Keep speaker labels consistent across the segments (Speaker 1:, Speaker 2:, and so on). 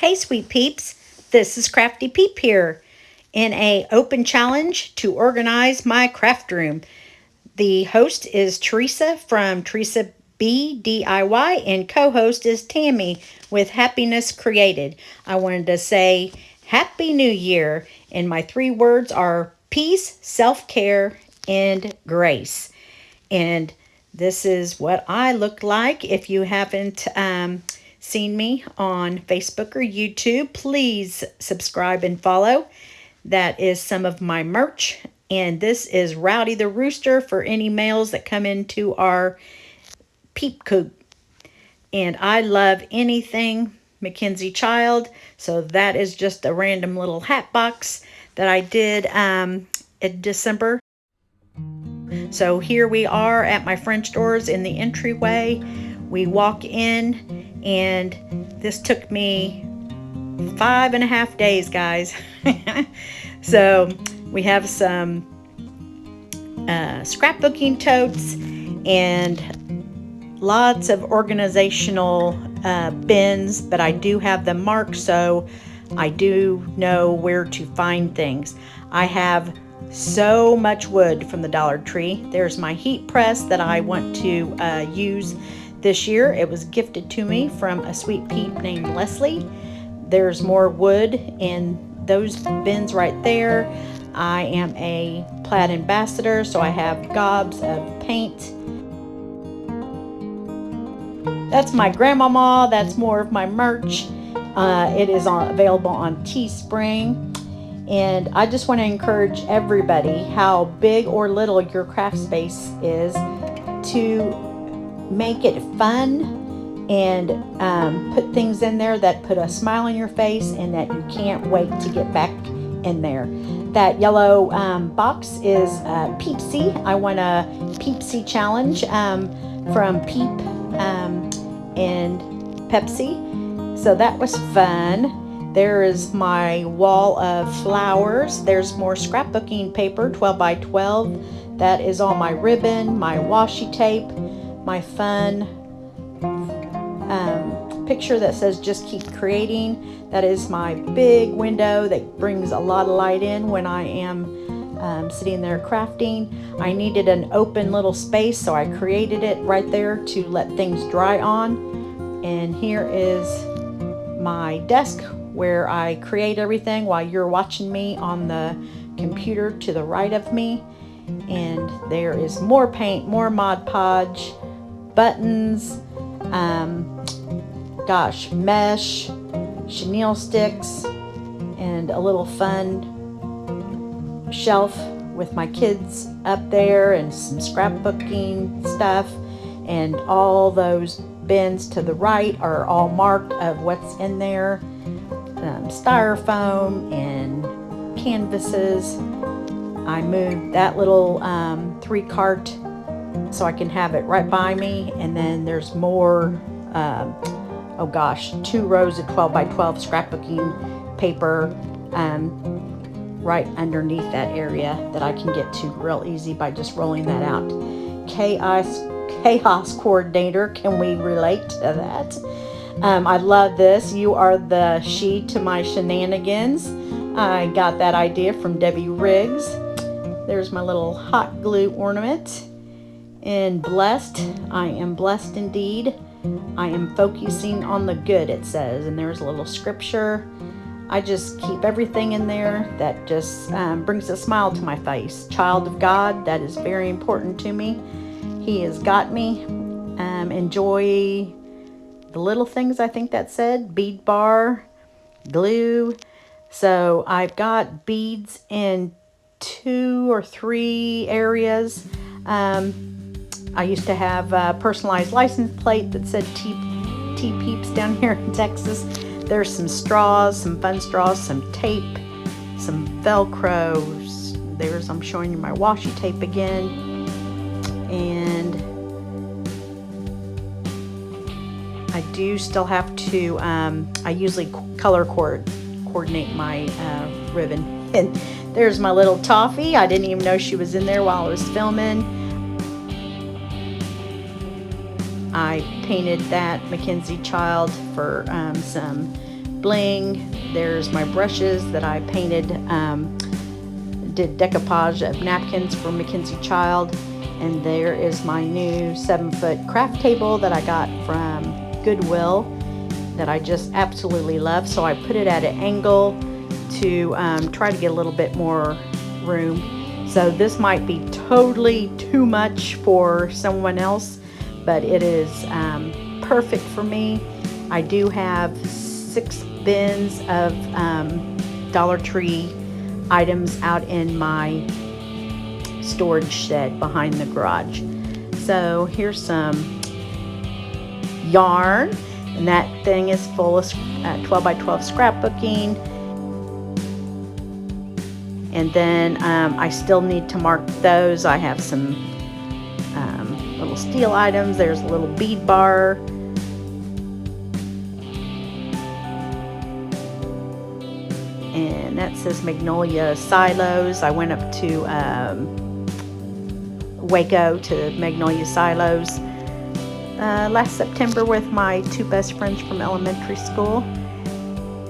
Speaker 1: Hey sweet peeps, this is Crafty Peep here in a open challenge to organize my craft room. The host is Teresa from Teresa B DIY and co-host is Tami with Happiness Created. I wanted to say Happy New Year, and my 3 words are peace, self-care, and grace. And this is what I look like. If you haven't seen me on Facebook or YouTube, please subscribe and follow. That is some of my merch. And this is Rowdy the Rooster for any males that come into our peep coop. And I love anything Mackenzie Child. So that is just a random little hat box that I did in December. So here we are at my French doors in the entryway. We walk in, and this took me 5.5 days, guys. So we have some scrapbooking totes and lots of organizational bins, but I do have them marked, so I do know where to find things. I have so much wood from the Dollar Tree. There's my heat press that I want to use this year. It was gifted to me from a sweet peep named Leslie. There's more wood in those bins right there. I am a Plaid ambassador, so I have gobs of paint. That's my grandmama. That's more of my merch. It is available on Teespring. And I just want to encourage everybody, how big or little your craft space is, to make it fun and put things in there that put a smile on your face and that you can't wait to get back in there. That yellow box is Peepsy. I won a Peepsy challenge from Peep and Pepsi. So that was fun. There is my wall of flowers. There's more scrapbooking paper, 12 by 12. That is all my ribbon, my washi tape, my fun picture that says just keep creating. That is my big window that brings a lot of light in when I am sitting there crafting. I needed an open little space, so I created it right there to let things dry on. And here is my desk where I create everything while you're watching me on the computer to the right of me. And there is more paint, more Mod Podge, buttons, mesh, chenille sticks, and a little fun shelf with my kids up there and some scrapbooking stuff. And all those bins to the right are all marked of what's in there. Styrofoam and canvases. I moved that little 3-cart so I can have it right by me, and then there's more 2 rows of 12 by 12 scrapbooking paper right underneath that area that I can get to real easy by just rolling that out. Chaos coordinator, can we relate to that? I love this. You are the she to my shenanigans. I got that idea from Debbie Riggs. There's my little hot glue ornament. And blessed, I am blessed indeed. I am focusing on the good, it says. And there's a little scripture. I just keep everything in there that just brings a smile to my face. Child of God, that is very important to me. He has got me. Enjoy the little things, I think that said. Bead bar, glue. So I've got beads in 2 or 3 areas. I used to have a personalized license plate that said T Peeps down here in Texas. There's some straws, some fun straws, some tape, some Velcros. There's, I'm showing you my washi tape again. And I do still have to, I usually color coordinate my ribbon. And there's my little toffee. I didn't even know she was in there while I was filming. I painted that Mackenzie Child for some bling. There's my brushes that I painted, did decoupage of napkins for Mackenzie Child. And there is my new 7-foot craft table that I got from Goodwill that I just absolutely love. So I put it at an angle to try to get a little bit more room. So this might be totally too much for someone else, but it is perfect for me. I do have 6 bins of Dollar Tree items out in my storage shed behind the garage. So here's some yarn, and that thing is full of 12 by 12 scrapbooking. And then I still need to mark those. I have some little steel items. There's a little bead bar. And that says Magnolia Silos. I went up to Waco to Magnolia Silos last September with my 2 best friends from elementary school.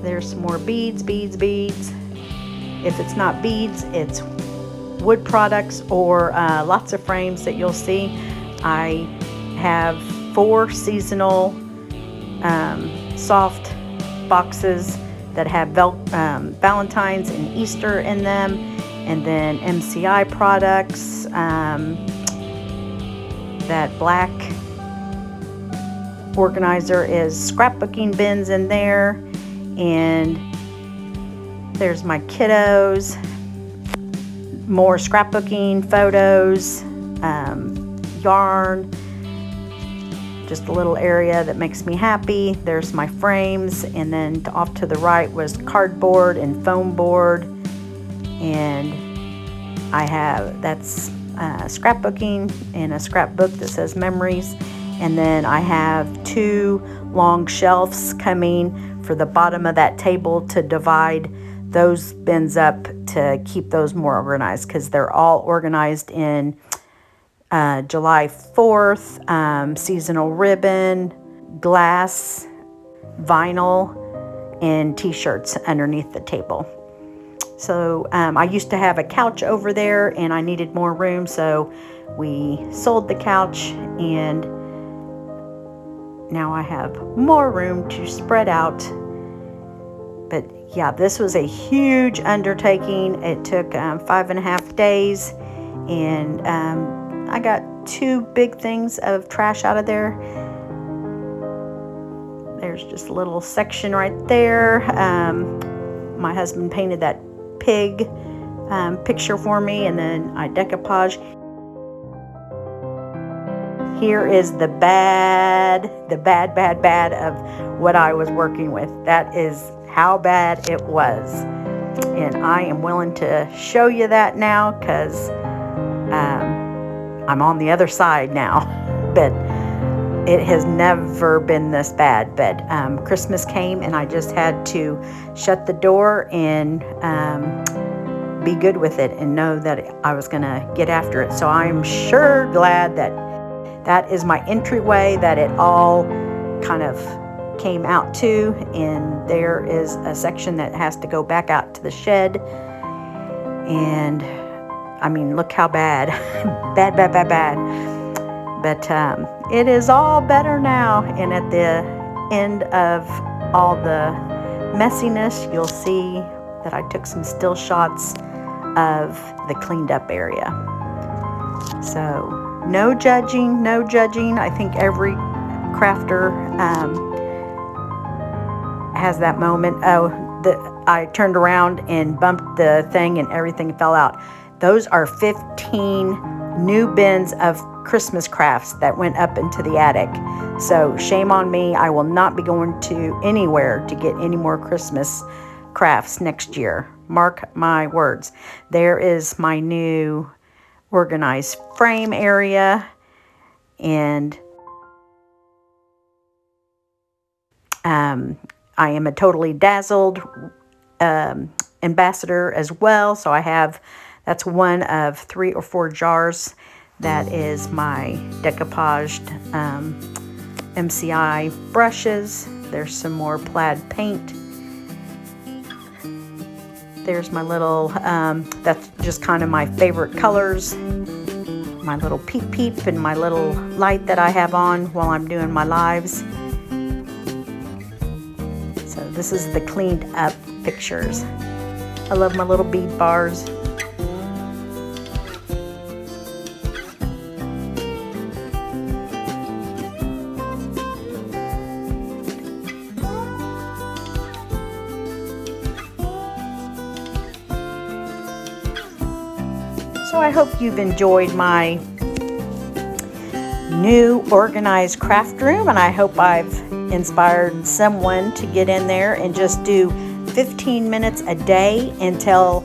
Speaker 1: There's some more beads. If it's not beads, it's wood products or lots of frames that you'll see. I have 4 seasonal soft boxes that have Valentine's and Easter in them, and then MCI products. That black organizer is scrapbooking bins in there, and there's my kiddos, more scrapbooking photos, yarn, just a little area that makes me happy. There's my frames, and then off to the right was cardboard and foam board, and I have, that's scrapbooking and a scrapbook that says memories. And then I have 2 long shelves coming for the bottom of that table to divide those bins up to keep those more organized, because they're all organized in July 4th, seasonal ribbon, glass, vinyl, and t-shirts underneath the table. So I used to have a couch over there and I needed more room, so we sold the couch, and now I have more room to spread out. But yeah, this was a huge undertaking. It took 5.5 days, and I got 2 big things of trash out of there. There's just a little section right there. My husband painted that pig picture for me, and then I decoupage. Here is the bad of what I was working with. That is how bad it was. And I am willing to show you that now, because I'm on the other side now. But it has never been this bad. But Christmas came and I just had to shut the door and be good with it and know that I was going to get after it. So I'm sure glad that that is my entryway, that it all kind of came out to, and there is a section that has to go back out to the shed. And I mean, look how bad. bad. But it is all better now, and at the end of all the messiness, you'll see that I took some still shots of the cleaned up area. So no judging. I think every crafter has that moment. I turned around and bumped the thing and everything fell out. Those are 15 new bins of Christmas crafts that went up into the attic. So shame on me. I will not be going to anywhere to get any more Christmas crafts next year. Mark my words. There is my new organized frame area, and I am a Totally Dazzled ambassador as well. So I have, that's one of 3 or 4 jars. That is my decoupaged MCI brushes. There's some more plaid paint There's my little, that's just kind of my favorite colors. My little peep peep and my little light that I have on while I'm doing my lives. So this is the cleaned up pictures. I love my little bead bars. So I hope you've enjoyed my new organized craft room, and I hope I've inspired someone to get in there and just do 15 minutes a day until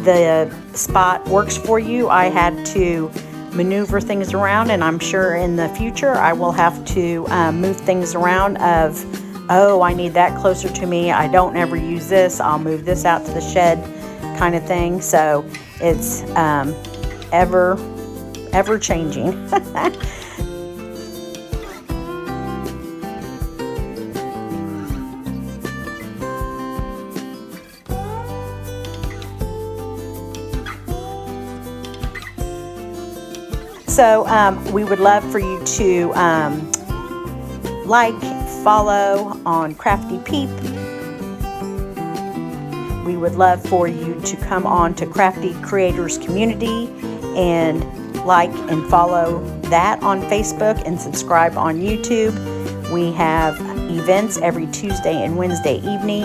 Speaker 1: the spot works for you. I had to maneuver things around, and I'm sure in the future I will have to move things around of, oh, I need that closer to me, I don't ever use this, I'll move this out to the shed kind of thing. So it's ever changing. So we would love for you to like, follow on Crafty Peep. We would love for you to come on to Crafty Creators Community and like and follow that on Facebook and subscribe on YouTube. We have events every Tuesday and Wednesday evening.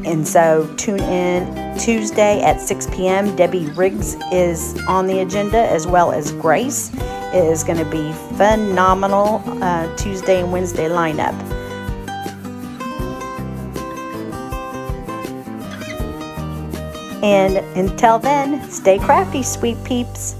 Speaker 1: And so tune in Tuesday at 6 p.m. Debbie Riggs is on the agenda, as well as Grace. It is going to be phenomenal Tuesday and Wednesday lineup. And until then, stay crafty, sweet peeps.